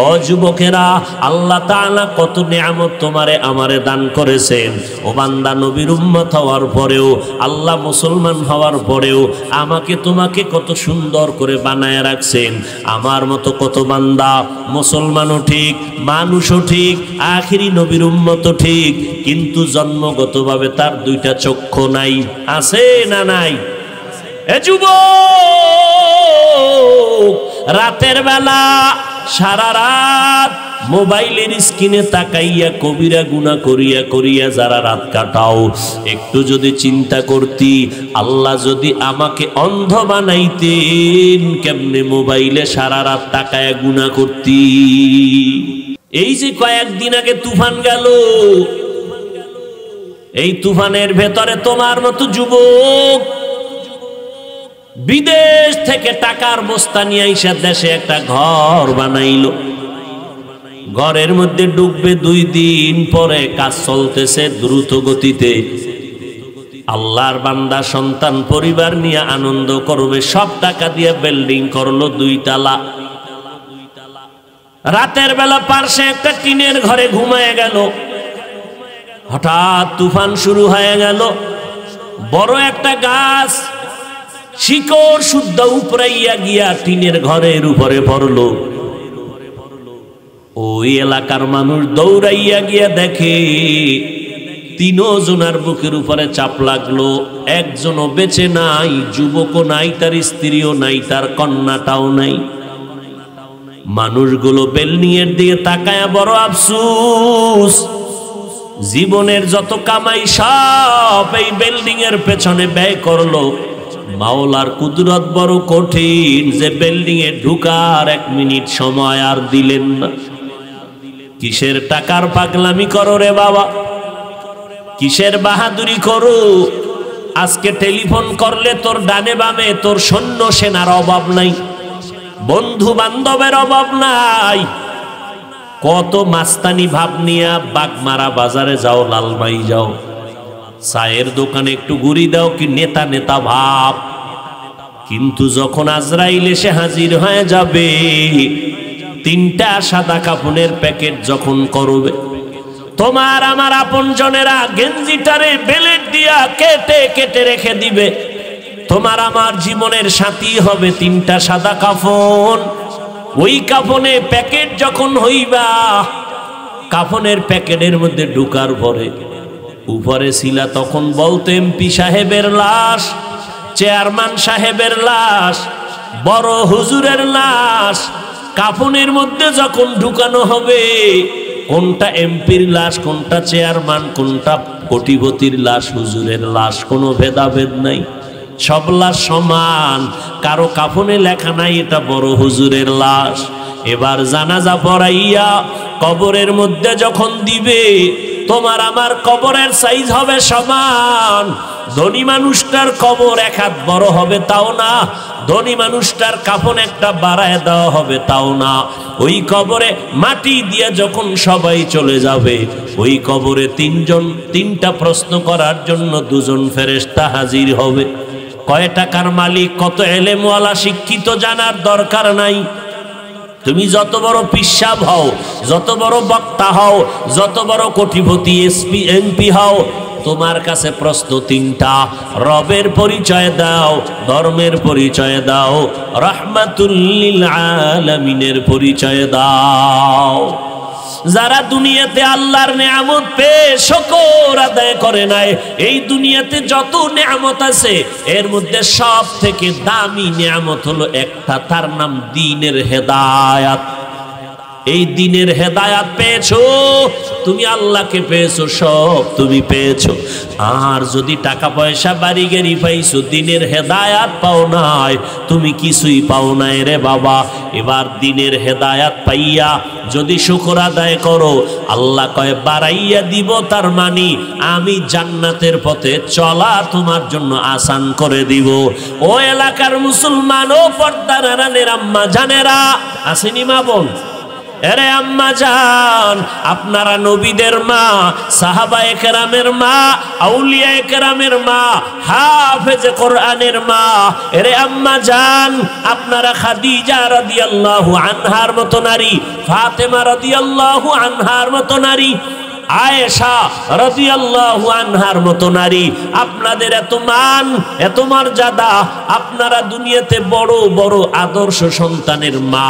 ও যুবকেরা, আল্লাহ তাআলা কত নিয়ামত তোমারে আমারে দান করেছেন। ও বান্দা, নবীর উম্মত হওয়ার পরেও, আল্লাহ মুসলমান হওয়ার পরেও আমাকে তোমাকে কত সুন্দর করে বানায় রাখছেন। আমার মতো কত বান্দা মুসলমানও ঠিক, মানুষও ঠিক, আখিরি নবীর উম্মত ঠিক, কিন্তু জন্মগতভাবে তার 2টা চক্ষু নাই। আছে না নাই? এ যুবক, রাতের বেলা সারা রাত মোবাইলের স্ক্রিনে তাকাইয়া কবিরা গুনাহ করিয়া করিয়া যারা রাত কাটাও, একটু যদি চিন্তা করতি আল্লাহ যদি আমাকে অন্ধ বানাইতেন, কেমনে মোবাইলে সারা রাত তাকায়া গুনাহ করতি। এই যে কয়েকদিন আগে তুফান গেল, এই তুফানের ভেতরে তোমার মতো যুবক বিদেশ থেকে টাকার বস্তা নিয়ে আইসা দেশে একটা ঘর বানাইলো। ঘরের মধ্যে ডুববে 2 দিন পরে, কাজ চলতেছে দ্রুত গতিতে। আল্লাহর বান্দা সন্তান পরিবার নিয়ে আনন্দ করবে, সব টাকা দিয়ে বিল্ডিং করলো 2 তালা। রাতের বেলা পার্শ্বে একটা টিনের ঘরে ঘুমায় গেল। হঠাৎ তুফান শুরু হয়ে গেল। বড় একটা গাছ, শিকড় শুদ্ধ উপরাইয়া গিয়া টিনের ঘরের উপরে পড়লো। ওই এলাকার মানুষ দৌড়াইয়া গিয়া দেখে তিনজনের বুকের উপরে চাপ লাগলো, একজনও বেঁচে নাই, যুবকও নাই, তার স্ত্রীও নাই, তার কন্যাটাও নাই। মানুষগুলো বিল্ডিংয়ের দিকে তাকায়া বড় আফসোস, জীবনের যত কামাই সব এই বিল্ডিং এর পেছনে ব্যয় করলো। মাওলার কুদরত বড় কঠিন যে বিল্ডিং এ ঢুকার 1 মিনিট সময় আর দিলেন না। কিসের টাকার পাগলামি করো রে বাবা, কিসের বাহাদুরি করো? আজকে টেলিফোন করলে তোর ডানে বামে তোর সৈন্য সেনার অভাব নাই, বন্ধু বান্ধবের অভাব নাই। কত মাস্তানি ভাব নিয়া বাগমারা বাজারে যাও, লালমাই যাও, চায়ের দোকানে একটু ঘুরি দাও, কি নেতা নেতা ভাব। কিন্তু যখন আজরাইল এসে হাজির হয়ে যাবে, 3টা সাদা কাপড়ের প্যাকেট যখন করবে, তোমার আমার আপন জনেরা গেঞ্জিটারে বেলেট দিয়া কেটে কেটে রেখে দিবে। তোমার আমার জীবনের সাথী হবে 3টা সাদা কাফন। ওই কাফনে প্যাকেট যখন হইবা, কাফনের প্যাকেটের মধ্যে ঢুকার পরে উপরে ছিলা তখন বলতো এমপি সাহেবের লাশ, চেয়ারম্যান সাহেবের লাশ, বড় হুজুরের লাশ। কাফনের মধ্যে যখন ঢুকানো হবে, কোনটা এমপির লাশ, কোনটা চেয়ারম্যান, কোনটা কোটিপতির লাশ, হুজুরের লাশ, কোনো ভেদাভেদ নাই, সব লাশ সমান। কারো কাফনে লেখা নাই এটা বড় হুজুরের লাশ। এবার জানাজা পড়াইয়া কবরের মধ্যে যখন দিবে, তোমার আমার কবরের সাইজ হবে সমান। ধনী মানুষটার কবর 1 হাত বড় হবে তাও না, ধনী মানুষটার কাফন একটা বাড়ায় দেওয়া হবে তাও না। ওই কবরে মাটি দিয়ে যখন সবাই চলে যাবে, ওই কবরে 3টা প্রশ্ন করার জন্য 2 জন ফেরেশতা হাজির হবে। কয় টাকার মালিক, কত এলেমওয়ালা, শিক্ষিত জানার দরকার নাই। তুমি যত বড় পিসাব হও, যত বড় বক্তা হও, যত বড় কোটিপতি এসপি এমপি হও, তোমার কাছে প্রশ্ন 3টা। রবের পরিচয় দাও, ধর্মের পরিচয় দাও, রাহমাতুল লিল আলামিনের পরিচয় দাও। যারা দুনিয়াতে আল্লাহর নেয়ামত পেয়ে শুকর আদায় করে নাই, এই দুনিয়াতে যত নেয়ামত আছে এর মধ্যে সব থেকে দামি নেয়ামত হলো একটা, তার নাম দ্বীনের হেদায়াত। এই দ্বীনের হেদায়াত পেয়েছো তুমি, আল্লাহকে পেয়েছো, সব তুমি পেয়েছো। আর যদি টাকা পয়সা বাড়ি গাড়ি পাইছো, দ্বীনের হেদায়াত পাও নাই, তুমি কিছুই পাও নাই রে বাবা। এবার দ্বীনের হেদায়াত পাইয়া যদি শুকর আদায় করো, আল্লাহ কয় বাড়াইয়া দিব, তার মানে আমি জান্নাতের পথে চলা তোমার জন্য আসান করে দিব। ও এলাকার মুসলমান, ও পর্দার আড়ালের আম্মা জানেরা, আসেনি মা বোন? এরে আম্মা জান, আপনারা নবীদের মা, সাহাবায়ে কেরামের মা, আউলিয়ায়ে কেরামের মা, হাফেজে কোরআনের মা। এরে আম্মা জান, আপনারা খাদিজা রাদিয়াল্লাহু আনহার মতো নারী, ফাতেমা রাদিয়াল্লাহু আনহার মতো নারী, আয়েশা রাদিয়াল্লাহু আনহার মতো নারী, আপনাদের এত মান, এত মর্যাদা। আপনারা দুনিয়াতে বড় বড় আদর্শ সন্তানের মা,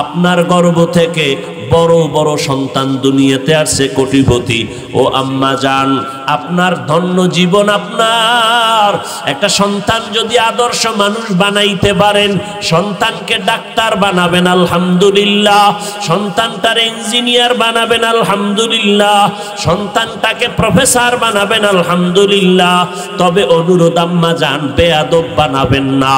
আপনার গর্ভ থেকে বড় বড় সন্তান দুনিয়াতে আসছে কোটিপতি। ও আম্মা জান, আপনার ধন্য জীবন। আপনার একটা সন্তান যদি আদর্শ মানুষ বানাইতে পারেন, সন্তানকে ডাক্তার বানাবেন আলহামদুলিল্লাহ, সন্তানটার ইঞ্জিনিয়ার বানাবেন আলহামদুলিল্লাহ, সন্তানটাকে প্রফেসর বানাবেন আলহামদুলিল্লাহ। তবে অনুরোধ আম্মা জান, বেয়াদব বানাবেন না।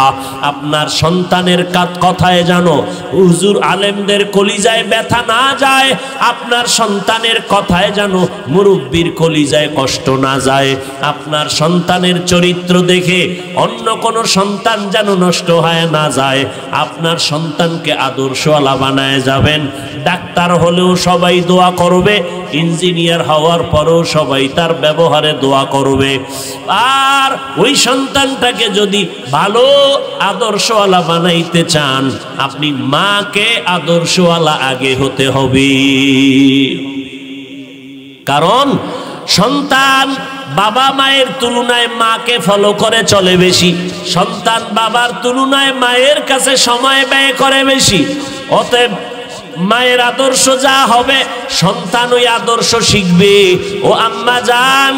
আপনার সন্তানের কথায় জানো হুজুর আলেমদের কলিজায় ব্যথা না যায়, আপনার সন্তানের কথায় জানো মুরব্বির কলিজায় কষ্ট না যায়। আপনার সন্তানের চরিত্র দেখে অন্য কোনো সন্তান যেন নষ্ট হয়ে না যায়। আপনার সন্তানকে আদর্শওয়ালা বানায় যাবেন। ডাক্তার হলেও সবাই দোয়া করবে, ইঞ্জিনিয়ার হওয়ার পরেও সবাই তার ব্যবহারে দোয়া করবে। আর ওই সন্তানটাকে যদি ভালো আদর্শওয়ালা বানাইতে চান, আপনি মাকে আদর্শওয়ালা আগে হতে হবে। কারণ সন্তান বাবা মায়ের তুলনায় মাকে ফলো করে চলে বেশি, সন্তান বাবার তুলনায় মায়ের কাছে সময় ব্যয় করে বেশি। অতএব মায়ের আদর্শ যা হবে সন্তান ওই আদর্শ শিখবে। ও আম্মা জান,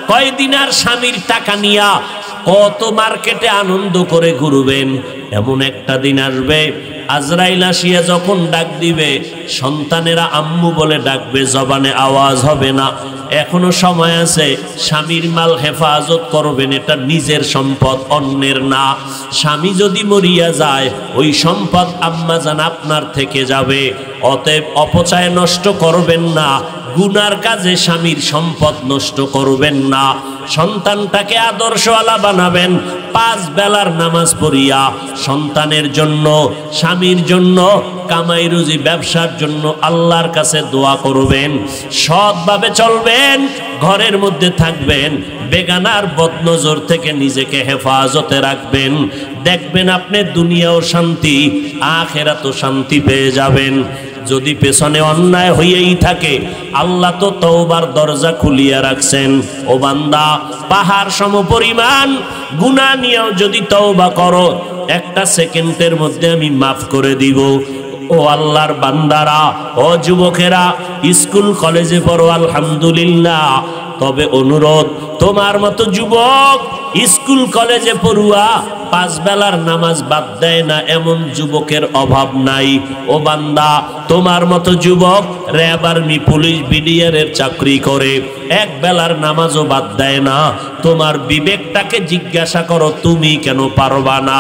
কয়দিন আর স্বামীর টাকা নিয়া কত মার্কেটে আনন্দ করে ঘুরবেন? এমন একটা দিন আসবে আজরাইল আসিয়া যখন ডাক দিবে, সন্তানেরা আম্মু বলে ডাকবে, জবানে আওয়াজ হবে না। এখনো সময় আছে, স্বামীর মাল হেফাজত করবেন, এটা নিজের সম্পদ, অন্যের না। স্বামী যদি মরিয়া যায় ওই সম্পদ আম্মা জান আপনার থেকে যাবে। অতএব অপচয় নষ্ট করবেন না, গুনার কাজে স্বামীর সম্পদ নষ্ট করবেন না। সন্তানটাকে আদর্শওয়ালা বানাবেন, 5 বেলার নামাজ পড়িয়া সন্তানের জন্য, স্বামীর জন্য, কামাই রুজি ব্যবসার জন্য আল্লাহর কাছে দোয়া করবেন। সৎভাবে চলবেন, ঘরের মধ্যে থাকবেন, বেগানার বদনজর থেকে নিজেকে হেফাজতে রাখবেন। দেখবেন আপনি দুনিয়াও শান্তি, আখিরাতেও শান্তি পেয়ে যাবেন। যদি পেছনে অন্যায় হইয়াই থাকে, আল্লাহ তো তওবার দরজা খুলিয়া রাখছেন। ও বান্দা, পাহাড় সম পরিমাণ গুনাহ নিয়েও যদি তওবা করো, 1 সেকেন্ডের মধ্যে আমি মাফ করে দিব। ও আল্লাহর বান্দারা, ও যুবকেরা, স্কুল কলেজে পড়ো আলহামদুলিল্লাহ, তবে অনুরোধ, তোমার মতো যুবক স্কুল কলেজে পড়ুয়া 5 বেলার নামাজ বাদ দেয় না এমন যুবকের অভাব নাই। ও বান্দা, তোমার মতো যুবক র্যাব, আর্মি, পুলিশ, বিডিআরের চাকরি করে, 1 বেলার নামাজও বাদ দেয় না। তোমার বিবেকটাকে জিজ্ঞাসা করো, তুমি কেন পারবা না?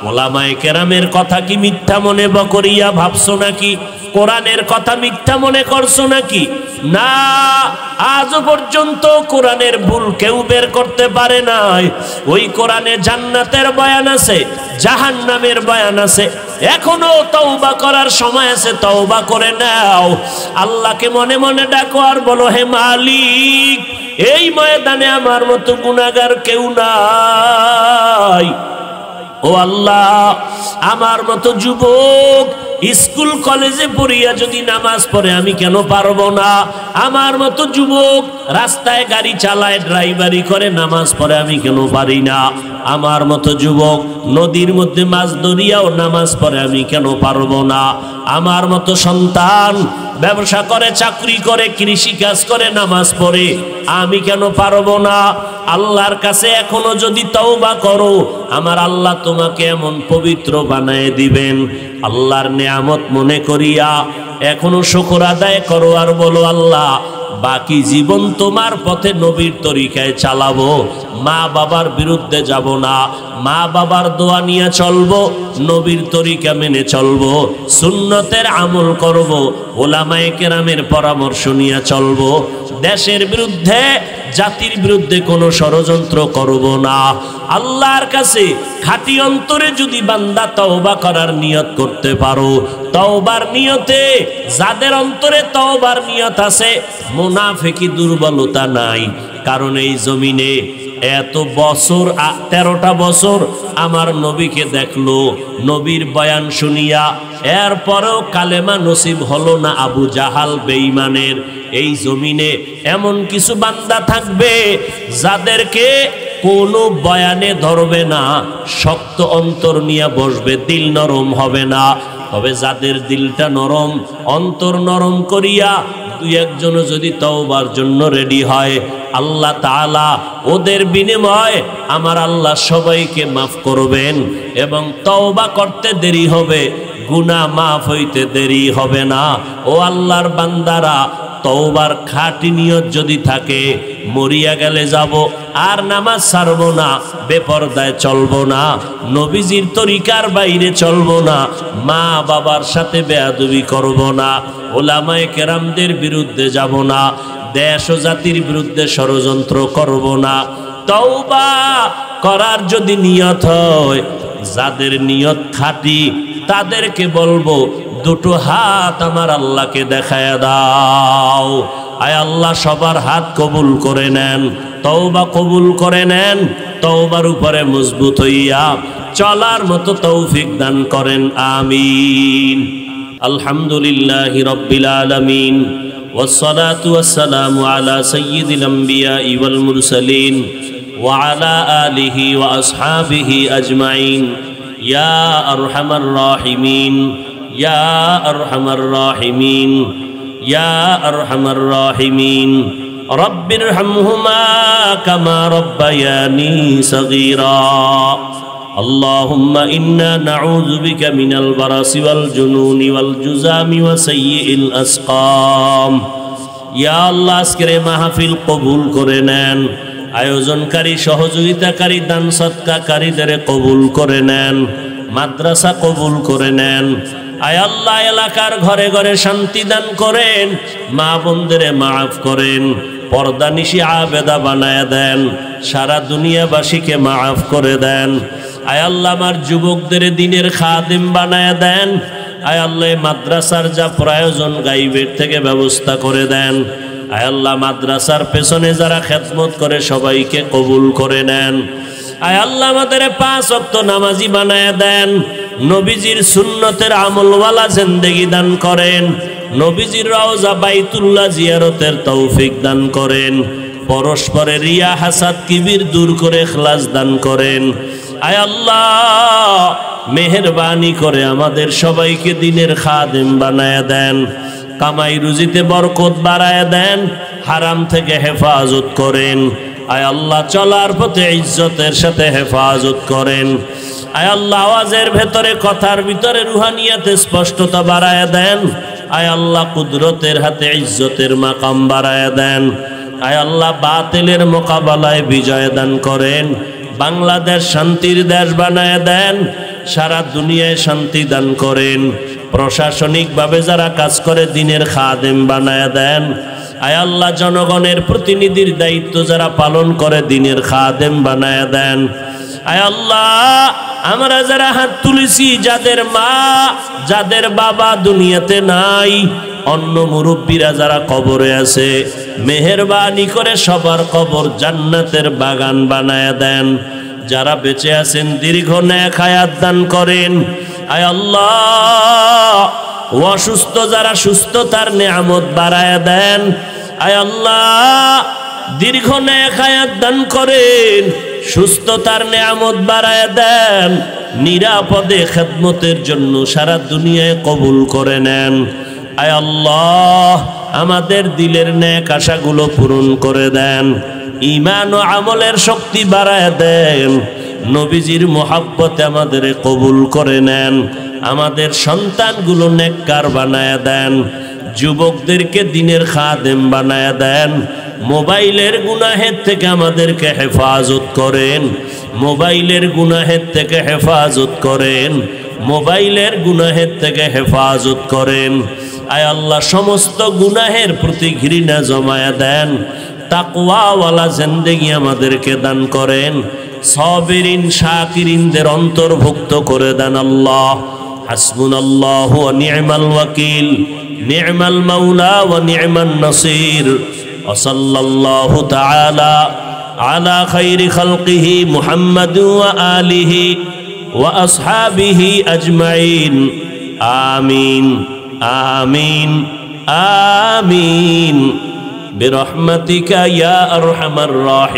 ওলামায়ে কেরামের কথা কি মিথ্যা মনে করিয়া ভাবছো নাকি? কোরআনের কথা মিথ্যা মনে করছো নাকি? না, আজও পর্যন্ত কোরআনের ভুল কেউ বের করতে পারে নাই। ওই কোরআনে জান্নাতের বয়ান আছে, জাহান্নামের বয়ান আছে। এখনো তওবা করার সময় আছে, তওবা করে নাও। আল্লাহকে মনে মনে ডাকো আর বলো, হে মালিক, এই ময়দানে আমার মতো গুনাহগার কেউ নাই। ও আল্লাহ, আমার মতো যুবক স্কুল কলেজে পড়িয়া যদি নামাজ পড়ে আমি কেন পারবো না? আমার মতো যুবক রাস্তায় গাড়ি চালায়, ড্রাইভারি করে, নামাজ পড়ে আমি কেন পারি না? আমার মতো যুবক নদীর মধ্যে মাছ ধরিয়াও নামাজ পড়ে আমি কেন পারবো না? আমার মতো সন্তান ব্যবসা করে, চাকরি করে, কৃষি কাজ করে, নামাজ পড়ে আমি কেন পারবো না? আল্লাহর কাছে এখনো যদি তওবা করো, আমার আল্লাহ তোমাকে এমন পবিত্র বানায় দিবেন। আল্লাহর নেয়ামত মনে করিয়া এখনো শুকর আদায় করো আর বলো, আল্লাহ, বাকি জীবন তোমার পথে নবীর তরিকায় চালাবো, মা বাবার বিরুদ্ধে যাব না, মা বাবার দোয়া নিয়ে চলবো, নবীর তরিকা মেনে চলবো, সুন্নতের আমল করব, ওলামায়ে কেরামের পরামর্শ নিয়ে চলবো, দেশের বিরুদ্ধে, জাতির বিরুদ্ধে কোনো ষড়যন্ত্র করব না। আল্লাহর কাছে খাঁটি অন্তরে যদি বান্দা তওবা করার নিয়ত করতে পারো, তওবার নিয়তে, যাদের অন্তরে তওবার নিয়ত আছে, মুনাফিকি দুর্বলতা নাই। কারণ এই জমিনে এত বছর, 13টা বছর আমার নবীকে দেখলো, নবীর বয়ান শুনিয়া এরপরেও কালেমা নসিব হলো না আবু জাহাল বেঈমানের। এই জমিনে এমন কিছু বান্দা থাকবে যাদেরকে কোনো বয়ানে ধরবে না, শক্ত অন্তর নিয়ে বসবে, দিল নরম হবে না। তবে যাদের দিলটা নরম, অন্তর নরম করিয়া 2-1 যদি তওবার জন্য রেডি হয়, আল্লাহ তাআলা ওদের বিনিময়ে আমার আল্লাহ সবাইকে মাফ করবেন এবং তওবা করতে দেরি হবে, গুনাহ মাফ হইতে দেরি হবে না। ও আল্লাহর বান্দারা, তওবার খাঁটি নিয়ত যদি থাকে, মরিয়া গেলে যাব আর নামাজ ছাড়বো না, বেপরদায় চলবো না, নবীজির তরিকার বাইরে চলবো না, মা বাবার সাথে বেয়াদবি করব না, ওলামায়ে কেরামদের বিরুদ্ধে যাব না, দেশ ও জাতির বিরুদ্ধে ষড়যন্ত্র করব না। তওবা করার যদি নিয়ত হয়, যাদের নিয়ত খাঁটি তাদেরকে বলবো, 2টো হাত আমার আল্লাহকে দেখায়া দাও। আয় আল্লাহ, সবার হাত কবুল করে নেন, তওবা কবুল করে নেন, তওবার উপরে মজবুত হইয়া চলার মতো তৌফিক দান করেন, আমিন। আলহামদুলিল্লাহি রাব্বিল আলামিন, والصلاة والسلام على سيد الأنبياء والمرسلين وعلى آله وأصحابه أجمعين يا أرحم الراحمين يا أرحم الراحمين يا أرحم الراحمين رب ارحمهما كما ربياني صغيرا اللهم إنا نعوذ بك من البرص والجنون والجذام وسيء الأسقام يا الله আজকের মাহফিল কবুল করে নেন আয়োজনকারী সহযোগিতাকারী দান সদকাকারীদের কবুল করে নেন মাদ্রাসা কবুল করে নেন আয় আল্লাহ এলাকার ঘরে ঘরে শান্তি দান করেন মা বোনদের মাফ করেন পর্দানিশি আবেদা বানায় দেন সারা দুনিয়াবাসীকে মাফ করে দেন আয় আল্লাহ আমার যুবকদের দ্বীনের খাদেম বানায় দেন আয় আল্লাহ মাদ্রাসার যা প্রয়োজন গাইবের থেকে ব্যবস্থা করে দেন আয় আল্লাহ মাদ্রাসার পেছনে যারা খেদমত করে সবাইকে কবুল করে নেন আয় আল্লাহ আমাদের 5 ওয়াক্ত নামাজি বানায় দেন নবীজির সুন্নতের আমলওয়ালা জিন্দেগি দান করেন নবীজির রওজা বাইতুল্লাহ জিয়ারতের তৌফিক দান করেন পরস্পরের রিয়া হাসাদ কিবির দূর করে ইখলাস দান করেন আয় আল্লাহ মেহেরবানি করে আমাদের সবাইকে দ্বীনের খাদেম বানায় দেন কামাই রুজিতে বরকত বাড়ায় দেন হারাম থেকে হেফাজত করেন আয় আল্লাহ চলার পথে ইজ্জতের সাথে হেফাজত করেন আয় আল্লাহ আওয়াজের ভেতরে কথার ভিতরে রুহানিয়াতে স্পষ্টতা বাড়ায় দেন আয় আল্লাহ কুদরতের হাতে ইজ্জতের মাকাম বাড়ায় দেন আয় আল্লাহ বাতিলের মোকাবেলায় বিজয় দান করেন বাংলাদেশ শান্তির দেশ বানায় দেন সারা দুনিয়ায় শান্তি দান করেন প্রশাসনিকভাবে যারা কাজ করে দ্বীনের খাদেম বানায় দেন আয় আল্লাহ জনগণের প্রতিনিধির দায়িত্ব যারা পালন করে দ্বীনের খাদেম বানায় দেন আয় আল্লাহ আমরা যারা হাত তুলেছি যাদের মা যাদের বাবা দুনিয়াতে নাই অন্য মুরব্বীরা যারা কবরে আছে মেহেরবানি করে সবার কবর জান্নাতের বাগান বানায় দেন যারা বেঁচে আছেন দীর্ঘ নেক হায়াত দান করেন আয় আল্লাহ অসুস্থ যারা সুস্থতার নেয়ামত বাড়ায় দেন আয় আল্লাহ দীর্ঘ নেক হায়াত দান করেন সুস্থতার নেয়ামত বাড়ায় দেন নিরাপদে খেদমতের জন্য সারা দুনিয়ায় কবুল করে নেন আয় আল্লাহ আমাদের দিলের নেক আশাগুলো পূরণ করে দেন ঈমান ও আমলের শক্তি বাড়ায় দেন নবীজির মোহাব্বতে আমাদের কবুল করে নেন আমাদের সন্তানগুলো নেককার বানায় দেন যুবকদেরকে দ্বীনের খাদেম বানায় দেন মোবাইলের গুনাহের থেকে আমাদেরকে হেফাজত করেন মোবাইলের গুনাহের থেকে হেফাজত করেন মোবাইলের গুনাহের থেকে হেফাজত করেন আয় আল্লাহ সমস্ত গুনাহের প্রতি ঘৃণা জমায়া দেন তাকওয়াওয়ালা জিন্দেগি আমাদেরকে দান করেন সাবিরিন শাকিরিনদের অন্তর্ভুক্ত করে দেন আল্লাহ হাসবুনাল্লাহু ওয়া নি'মাল ওয়াকিল নি'মাল মাওলা ওয়া নি'মান নাসির ওয়া সাল্লাল্লাহু তাআলা আলা খাইরি খালকিহি মুহাম্মাদ ওয়া আলিহি ওয়া আসহাবিহি আজমাইন আমিন আমিন আমিন বিরহমাতিকা ইয়া আরহামার রাহিম।